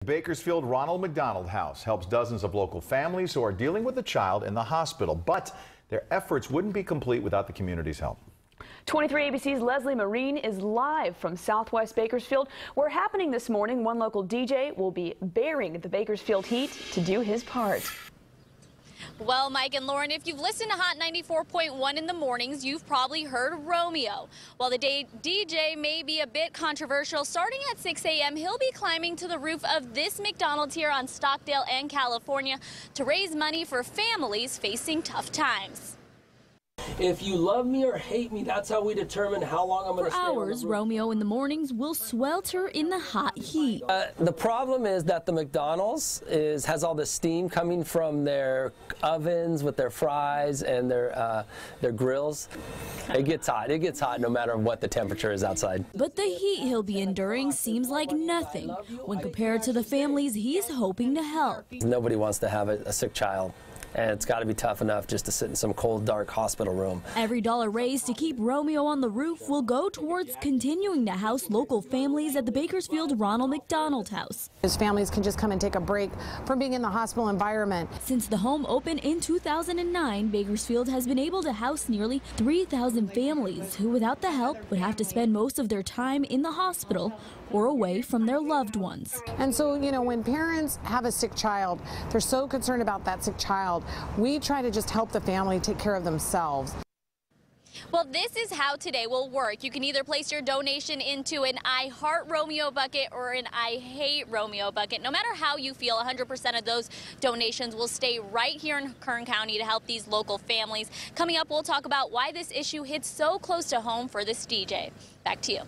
Bakersfield Ronald McDonald House helps dozens of local families who are dealing with a child in the hospital, but their efforts wouldn't be complete without the community's help. 23 ABC's Leslie Marine is live from Southwest Bakersfield, where happening this morning, one local DJ will be bearing the Bakersfield heat to do his part. Well, Mike and Lauren, if you've listened to Hot 94.1 in the mornings, you've probably heard Romeo. While the DJ may be a bit controversial, starting at 6 a.m., he'll be climbing to the roof of this McDonald's here on Stockdale and California to raise money for families facing tough times. If you love me or hate me, that's how we determine how long I'm going to stay. For hours, Romeo in the mornings will swelter in the hot heat. The problem is that the McDonald's has all the steam coming from their ovens with their fries and their grills. It gets hot. It gets hot no matter what the temperature is outside. But the heat he'll be enduring seems like nothing when compared to the families he's hoping to help. Nobody wants to have a sick child. And it's got to be tough enough just to sit in some cold, dark hospital room. Every dollar raised to keep Romeo on the roof will go towards continuing to house local families at the Bakersfield Ronald McDonald House. His families can just come and take a break from being in the hospital environment. Since the home opened in 2009, Bakersfield has been able to house nearly 3,000 families who, without the help, would have to spend most of their time in the hospital or away from their loved ones. And so, you know, when parents have a sick child, they're so concerned about that sick child. We try to just help the family take care of themselves. Well, this is how today will work. You can either place your donation into an I Heart Romeo bucket or an I Hate Romeo bucket. No matter how you feel, 100% of those donations will stay right here in Kern County to help these local families. Coming up, we'll talk about why this issue hits so close to home for this DJ. Back to you.